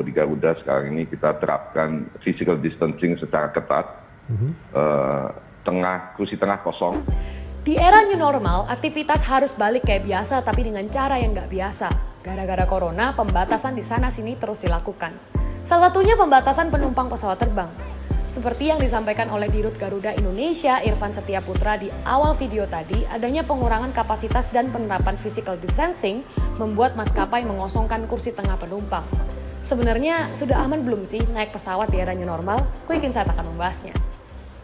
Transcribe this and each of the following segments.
bahwa di Garuda sekarang ini kita terapkan physical distancing secara ketat, kursi tengah kosong. Di era new normal, aktivitas harus balik kayak biasa tapi dengan cara yang nggak biasa. Gara-gara corona, pembatasan di sana-sini terus dilakukan. Salah satunya pembatasan penumpang pesawat terbang. Seperti yang disampaikan oleh Dirut Garuda Indonesia, Irfan Setiaputra di awal video tadi, adanya pengurangan kapasitas dan penerapan physical distancing membuat maskapai mengosongkan kursi tengah penumpang. Sebenarnya sudah aman belum sih naik pesawat di era new normal? Quick Insight akan membahasnya.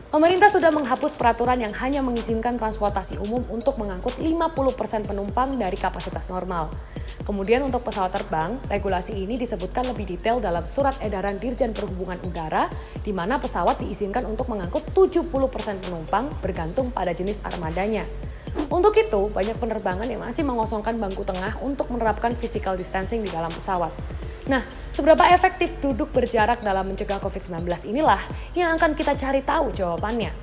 Pemerintah sudah menghapus peraturan yang hanya mengizinkan transportasi umum untuk mengangkut 50% penumpang dari kapasitas normal. Kemudian untuk pesawat terbang, regulasi ini disebutkan lebih detail dalam surat edaran Dirjen Perhubungan Udara, di mana pesawat diizinkan untuk mengangkut 70% penumpang bergantung pada jenis armadanya. Untuk itu, banyak penerbangan yang masih mengosongkan bangku tengah untuk menerapkan physical distancing di dalam pesawat. Nah, seberapa efektif duduk berjarak dalam mencegah COVID-19 inilah yang akan kita cari tahu jawabannya.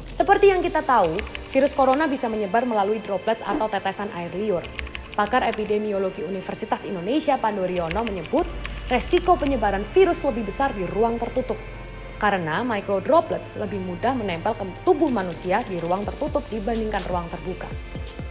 Seperti yang kita tahu, virus corona bisa menyebar melalui droplets atau tetesan air liur. Pakar epidemiologi Universitas Indonesia Pandu Riono menyebut resiko penyebaran virus lebih besar di ruang tertutup. Karena microdroplets lebih mudah menempel ke tubuh manusia di ruang tertutup dibandingkan ruang terbuka.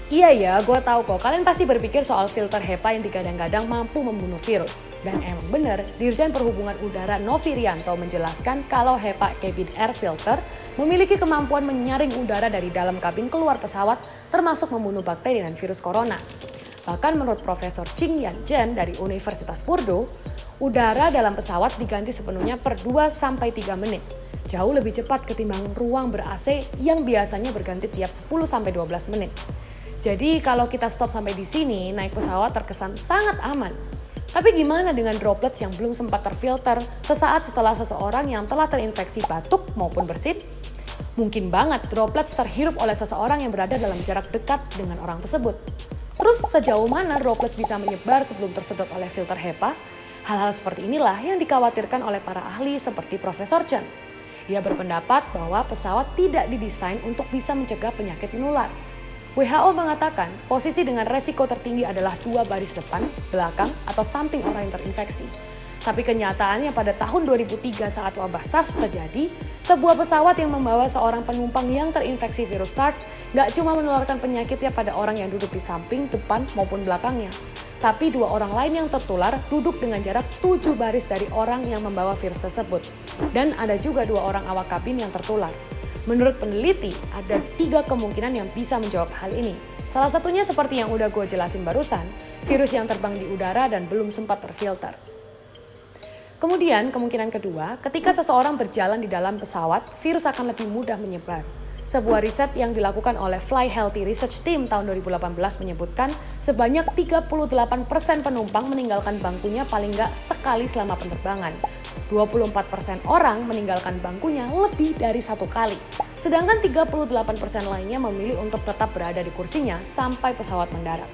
Iya ya, gue tahu kok kalian pasti berpikir soal filter HEPA yang digadang-gadang mampu membunuh virus. Dan emang bener, Dirjen Perhubungan Udara Novi Rianto menjelaskan kalau HEPA Cabin Air Filter memiliki kemampuan menyaring udara dari dalam kabin keluar pesawat termasuk membunuh bakteri dan virus corona. Bahkan menurut Profesor Ching Yan Chen dari Universitas Purdue, udara dalam pesawat diganti sepenuhnya per 2-3 menit. Jauh lebih cepat ketimbang ruang ber-AC yang biasanya berganti tiap 10-12 menit. Jadi kalau kita stop sampai di sini, naik pesawat terkesan sangat aman. Tapi gimana dengan droplets yang belum sempat terfilter sesaat setelah seseorang yang telah terinfeksi batuk maupun bersin? Mungkin banget droplets terhirup oleh seseorang yang berada dalam jarak dekat dengan orang tersebut. Terus sejauh mana droplets bisa menyebar sebelum tersedot oleh filter HEPA? Hal-hal seperti inilah yang dikhawatirkan oleh para ahli seperti Profesor Chen. Ia berpendapat bahwa pesawat tidak didesain untuk bisa mencegah penyakit menular. WHO mengatakan posisi dengan resiko tertinggi adalah 2 baris depan, belakang, atau samping orang yang terinfeksi. Tapi kenyataannya pada tahun 2003 saat wabah SARS terjadi, sebuah pesawat yang membawa seorang penumpang yang terinfeksi virus SARS gak cuma menularkan penyakitnya pada orang yang duduk di samping, depan, maupun belakangnya. Tapi 2 orang lain yang tertular duduk dengan jarak 7 baris dari orang yang membawa virus tersebut. Dan ada juga 2 orang awak kabin yang tertular. Menurut peneliti, ada 3 kemungkinan yang bisa menjawab hal ini. Salah satunya seperti yang udah gue jelasin barusan, virus yang terbang di udara dan belum sempat terfilter. Kemudian, kemungkinan kedua, ketika seseorang berjalan di dalam pesawat, virus akan lebih mudah menyebar. Sebuah riset yang dilakukan oleh Fly Healthy Research Team tahun 2018 menyebutkan sebanyak 38% penumpang meninggalkan bangkunya paling nggak sekali selama penerbangan. 24% orang meninggalkan bangkunya lebih dari 1 kali. Sedangkan 38% lainnya memilih untuk tetap berada di kursinya sampai pesawat mendarat.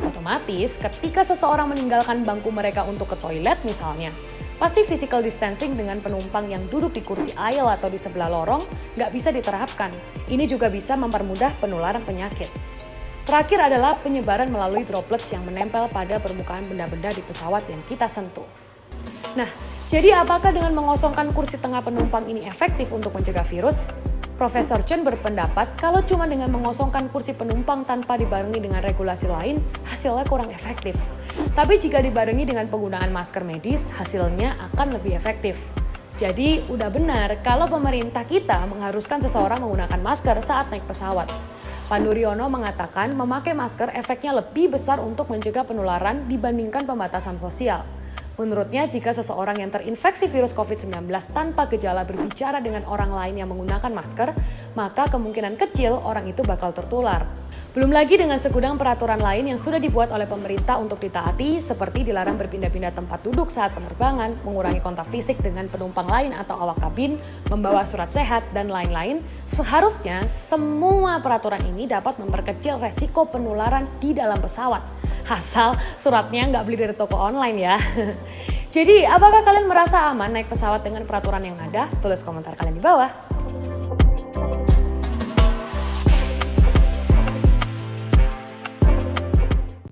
Otomatis, ketika seseorang meninggalkan bangku mereka untuk ke toilet misalnya, pasti physical distancing dengan penumpang yang duduk di kursi aisle atau di sebelah lorong nggak bisa diterapkan. Ini juga bisa mempermudah penularan penyakit. Terakhir adalah penyebaran melalui droplets yang menempel pada permukaan benda-benda di pesawat yang kita sentuh. Nah, jadi apakah dengan mengosongkan kursi tengah penumpang ini efektif untuk mencegah virus? Profesor Chen berpendapat kalau cuma dengan mengosongkan kursi penumpang tanpa dibarengi dengan regulasi lain, hasilnya kurang efektif. Tapi jika dibarengi dengan penggunaan masker medis, hasilnya akan lebih efektif. Jadi udah benar kalau pemerintah kita mengharuskan seseorang menggunakan masker saat naik pesawat. Pandu Riono mengatakan memakai masker efeknya lebih besar untuk mencegah penularan dibandingkan pembatasan sosial. Menurutnya, jika seseorang yang terinfeksi virus COVID-19 tanpa gejala berbicara dengan orang lain yang menggunakan masker, maka kemungkinan kecil orang itu bakal tertular. Belum lagi dengan segudang peraturan lain yang sudah dibuat oleh pemerintah untuk ditaati, seperti dilarang berpindah-pindah tempat duduk saat penerbangan, mengurangi kontak fisik dengan penumpang lain atau awak kabin, membawa surat sehat, dan lain-lain. Seharusnya semua peraturan ini dapat memperkecil resiko penularan di dalam pesawat. Asal suratnya nggak beli dari toko online ya. Jadi, apakah kalian merasa aman naik pesawat dengan peraturan yang ada? Tulis komentar kalian di bawah.